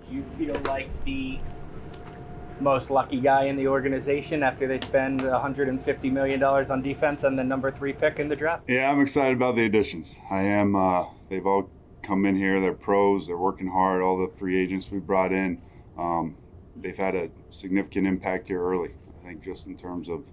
Do you feel like the most lucky guy in the organization after they spend $150 million on defense and the number 3 pick in the draft? Yeah, I'm excited about the additions. I am. They've all come in here. They're pros. They're working hard. All the free agents we brought in, they've had a significant impact here early. I think just in terms of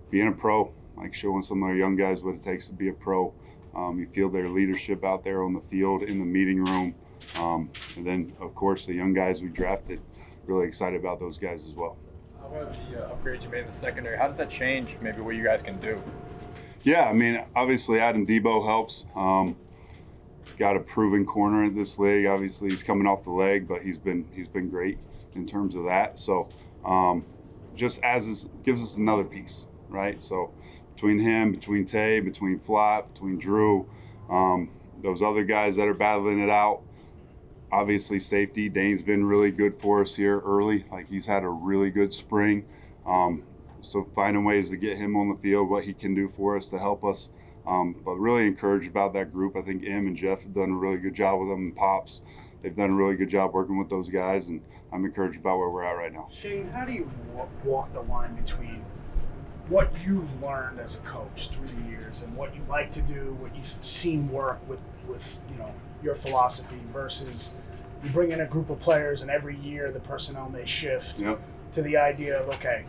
being a pro, like showing some of our young guys what it takes to be a pro. You feel their leadership out there on the field, in the meeting room. And then, of course, the young guys we drafted. Really excited about those guys as well. How about the upgrades you made in the secondary? How does that change maybe what you guys can do? Yeah, I mean, obviously Adam Debo helps. Got a proven corner in this league. Obviously, he's coming off the leg, but he's been great in terms of that. So, just gives us another piece, right? So, between him, between Tay, between Flop, between Drew, those other guys that are battling it out. Obviously, safety. Dane's been really good for us here early. Like, he's had a really good spring. So finding ways to get him on the field, what he can do for us to help us. But really encouraged about that group. I think Em and Jeff have done a really good job with them, and Pops. They've done a really good job working with those guys, and I'm encouraged about where we're at right now. Shane, how do you walk the line between what you've learned as a coach through the years and what you like to do, what you've seen work with your philosophy versus you bring in a group of players and every year the personnel may shift to the idea of, okay,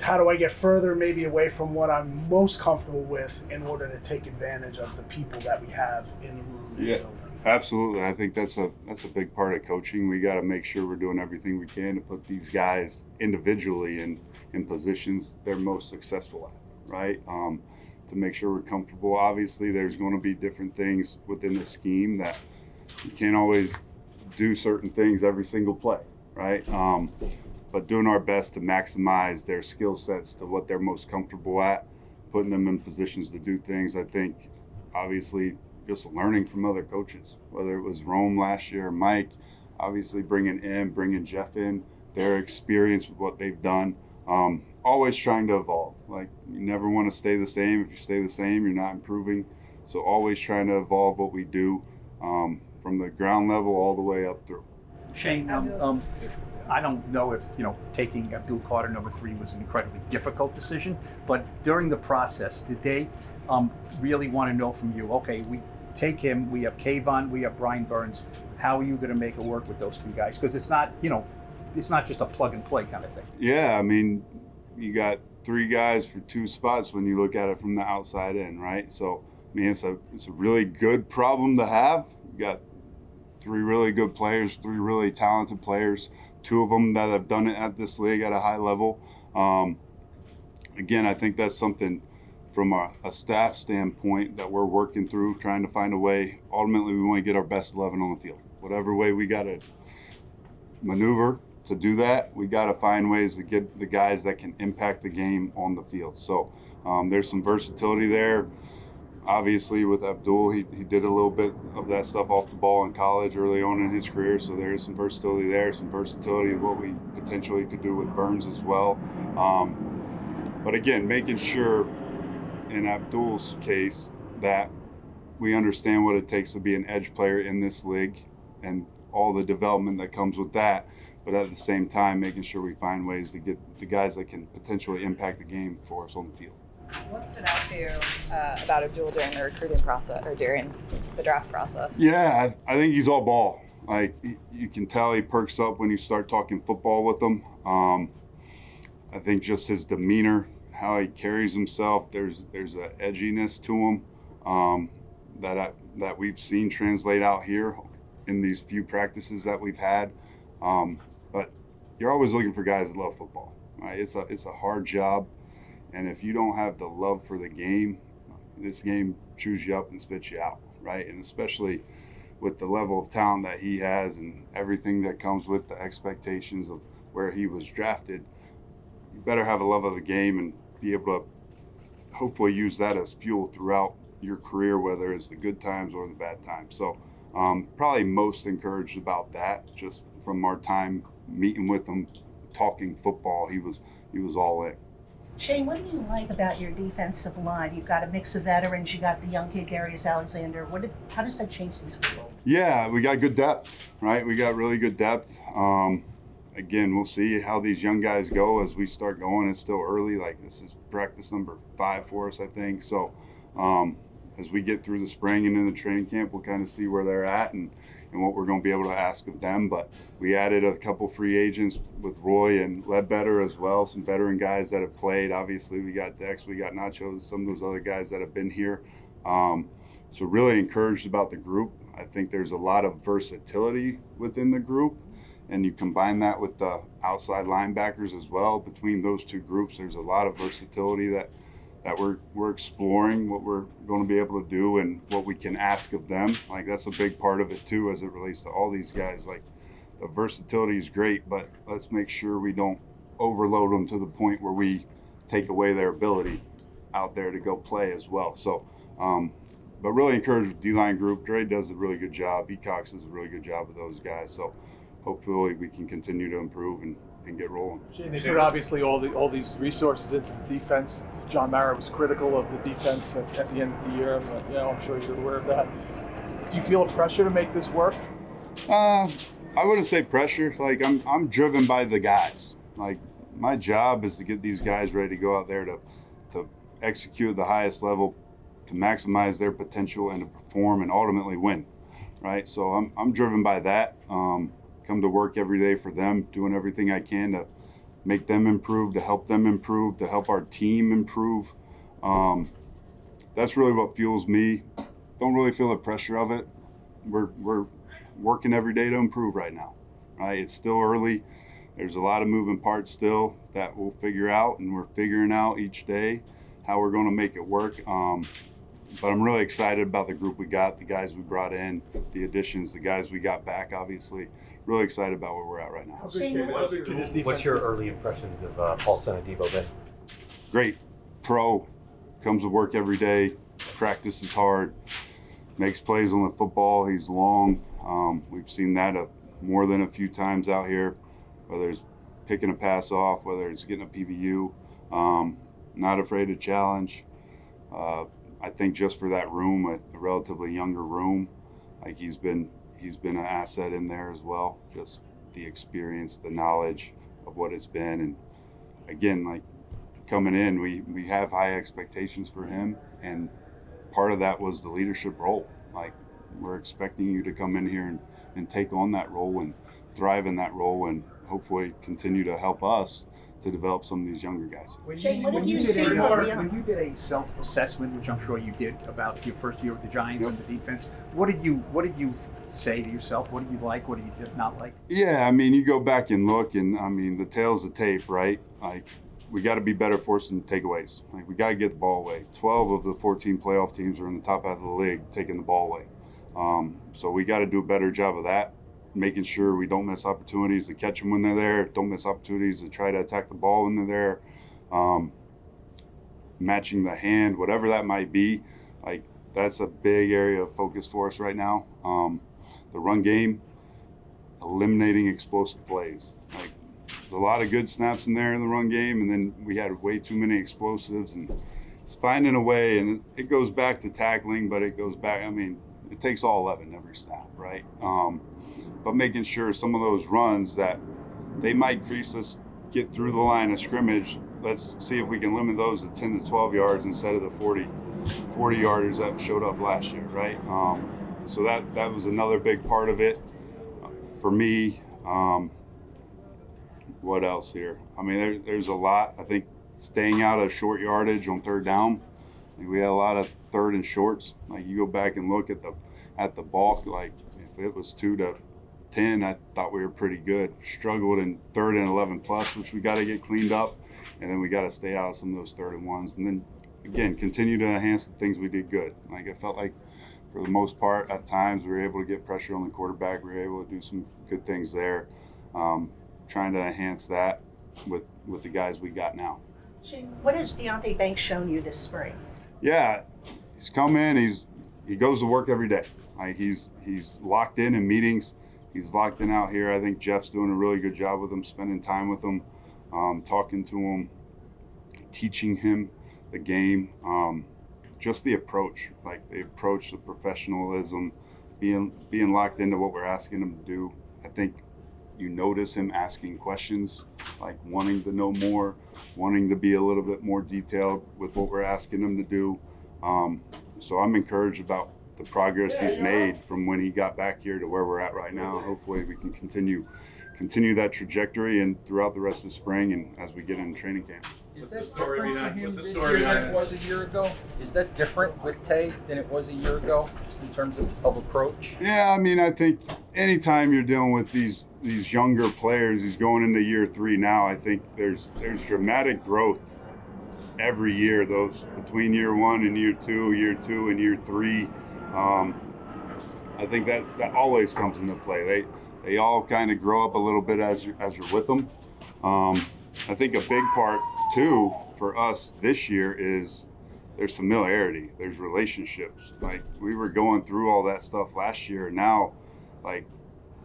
how do I get further maybe away from what I'm most comfortable with in order to take advantage of the people that we have in the room? Yeah, absolutely. I think that's a big part of coaching. We got to make sure we're doing everything we can to put these guys individually in positions they're most successful at, right? To make sure we're comfortable. Obviously, there's going to be different things within the scheme that you can't always do certain things every single play, right? But doing our best to maximize their skill sets to what they're most comfortable at, putting them in positions to do things. I think, obviously, just learning from other coaches, whether it was Rome last year, Mike, obviously bringing Jeff in, their experience with what they've done. Always trying to evolve. Like, you never want to stay the same. If you stay the same, you're not improving. So always trying to evolve what we do from the ground level all the way up through. Shane, I don't know if, taking Abdul Carter number 3 was an incredibly difficult decision, but during the process, did they really want to know from you, okay, we take him, we have Kayvon, we have Brian Burns, how are you going to make it work with those 3 guys? Because it's not, it's not just a plug and play kind of thing. Yeah, I mean, you got 3 guys for 2 spots when you look at it from the outside in, right? So, I mean, it's a really good problem to have. You got 3 really good players, 3 really talented players, 2 of them that have done it at this league at a high level. Again, I think that's something from a staff standpoint that we're working through, trying to find a way. Ultimately, we want to get our best 11 on the field. Whatever way we got to maneuver to do that, we got to find ways to get the guys that can impact the game on the field. So there's some versatility there. Obviously, with Abdul, he did a little bit of that stuff off the ball in college early on in his career, so there's some versatility there, some versatility of what we potentially could do with Burns as well. But again, making sure in Abdul's case that we understand what it takes to be an edge player in this league and all the development that comes with that, but at the same time, making sure we find ways to get the guys that can potentially impact the game for us on the field. What stood out to you about Abdul during the recruiting process or during the draft process? Yeah, I think he's all ball. Like, you can tell he perks up when you start talking football with him. I think just his demeanor, how he carries himself, there's an edginess to him that we've seen translate out here in these few practices that we've had. But you're always looking for guys that love football, right? It's a hard job. And if you don't have the love for the game, this game chews you up and spits you out, right? And especially with the level of talent that he has and everything that comes with the expectations of where he was drafted, you better have a love of the game and be able to hopefully use that as fuel throughout your career, whether it's the good times or the bad times. So probably most encouraged about that, just from our time meeting with him, talking football, he was all in. Shane, what do you like about your defensive line? You've got a mix of veterans. You got the young kid Darius Alexander. How does that change things for you? Yeah, we got good depth, right? We got really good depth. Again, we'll see how these young guys go as we start going. It's still early. Like, this is practice number 5 for us, I think. So as we get through the spring and in the training camp, we'll kind of see where they're at and what we're going to be able to ask of them. But we added a couple free agents with Roy and Ledbetter as well, some veteran guys that have played. Obviously, we got Dex, we got Nacho, some of those other guys that have been here. So really encouraged about the group. I think there's a lot of versatility within the group, and you combine that with the outside linebackers as well. Between those two groups, there's a lot of versatility that we're exploring what we're going to be able to do and what we can ask of them. Like, that's a big part of it too, as it relates to all these guys. Like, the versatility is great, but let's make sure we don't overload them to the point where we take away their ability out there to go play as well. So, but really encouraged with D-line group. Dre does a really good job. Cox does a really good job with those guys. So hopefully we can continue to improve and get rolling. Shane, they put obviously all these resources into the defense. John Mara was critical of the defense at the end of the year. I'm sure you're aware of that. Do you feel a pressure to make this work? I wouldn't say pressure. Like, I'm driven by the guys. Like, my job is to get these guys ready to go out there to execute at the highest level, to maximize their potential and to perform and ultimately win, right? So I'm driven by that. Come to work every day for them, doing everything I can to make them improve, to help them improve, to help our team improve. That's really what fuels me. Don't really feel the pressure of it. We're working every day to improve right now, right? It's still early. There's a lot of moving parts still that we'll figure out, and we're figuring out each day how we're going to make it work. But I'm really excited about the group we got, the guys we brought in, the additions, the guys we got back, obviously. Really excited about where we're at right now. What's your early impressions of Paulson Adebo then? Great. Pro. Comes to work every day. Practices hard. Makes plays on the football. He's long. We've seen that more than a few times out here, whether it's picking a pass off, whether it's getting a PBU. Not afraid to challenge. I think just for that room, a relatively younger room, like he's been an asset in there as well. Just the experience, the knowledge of what it's been, and again, like coming in, we have high expectations for him, and part of that was the leadership role. Like, we're expecting you to come in here and take on that role and thrive in that role, and hopefully continue to help us to develop some of these younger guys. When you you did a self-assessment, which I'm sure you did, about your first year with the Giants and the defense, what did you say to yourself? What did you like? What did you not like? Yeah, I mean, you go back and look, and I mean, the tail's the tape, right? Like, we got to be better forcing takeaways. Like, we got to get the ball away. 12 of the 14 playoff teams are in the top half of the league taking the ball away. So we got to do a better job of that, making sure we don't miss opportunities to catch them when they're there, don't miss opportunities to try to attack the ball when they're there, matching the hand, whatever that might be. Like, that's a big area of focus for us right now. The run game, eliminating explosive plays. Like, there's a lot of good snaps in there in the run game, and then we had way too many explosives, and it's finding a way, and it goes back to tackling, but it goes back, I mean, it takes all 11 every snap, right? But making sure some of those runs that they might crease us, get through the line of scrimmage, let's see if we can limit those to 10 to 12 yards instead of the 40 yarders that showed up last year, right? So that was another big part of it for me. What else here? I mean, there's a lot. I think staying out of short yardage on third down. We had a lot of third and shorts. Like, you go back and look at the bulk, like if it was 2 to 10, I thought we were pretty good. Struggled in third and 11 plus, which we got to get cleaned up, and then we got to stay out of some of those third and ones, and then again continue to enhance the things we did good. Like, I felt like for the most part at times we were able to get pressure on the quarterback. We were able to do some good things there. Trying to enhance that with the guys we got now. Shane, what has Deontay Banks shown you this spring? Yeah, he's come in. He goes to work every day. Like, he's locked in meetings. He's locked in out here. I think Jeff's doing a really good job with him, spending time with him, talking to him, teaching him the game, just the approach, the professionalism, being locked into what we're asking him to do. I think you notice him asking questions, like wanting to know more, wanting to be a little bit more detailed with what we're asking him to do. So I'm encouraged about the progress he's made from when he got back here to where we're at right now. Hopefully we can continue that trajectory and throughout the rest of the spring and as we get into training camp. Is that different for him this year than it was a year ago? Is that different with Tay than it was a year ago, just in terms of approach? Yeah, I mean, I think anytime you're dealing with these younger players, he's going into year 3 now. I think there's dramatic growth every year. Those between year 1 and year 2 and year 3. I think that always comes into play. They all kind of grow up a little bit as you're with them. I think a big part too for us this year is there's familiarity, there's relationships. Like we were going through all that stuff last year, and now like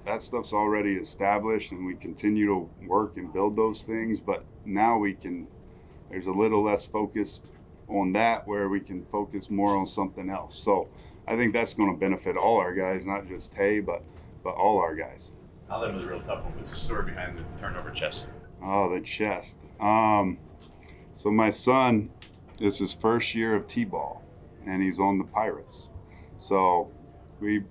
that stuff's already established, and we continue to work and build those things. But now there's a little less focus on that, where we can focus more on something else. So I think that's going to benefit all our guys, not just Tay, but all our guys. I'll let him was a real tough one. What's the story behind the turnover chest? Oh, the chest. So my son, this is his first year of T-ball, and he's on the Pirates. So the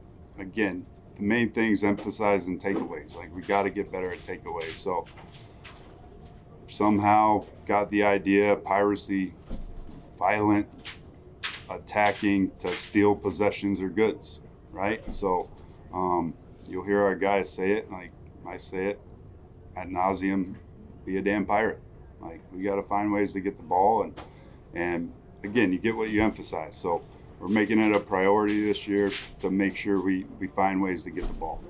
main thing is emphasizing takeaways. Like we got to get better at takeaways. So somehow got the idea, piracy, violent, attacking to steal possessions or goods, right? So you'll hear our guys say it, like I say it ad nauseum, be a damn pirate. Like we got to find ways to get the ball, and again, you get what you emphasize. So we're making it a priority this year to make sure we find ways to get the ball.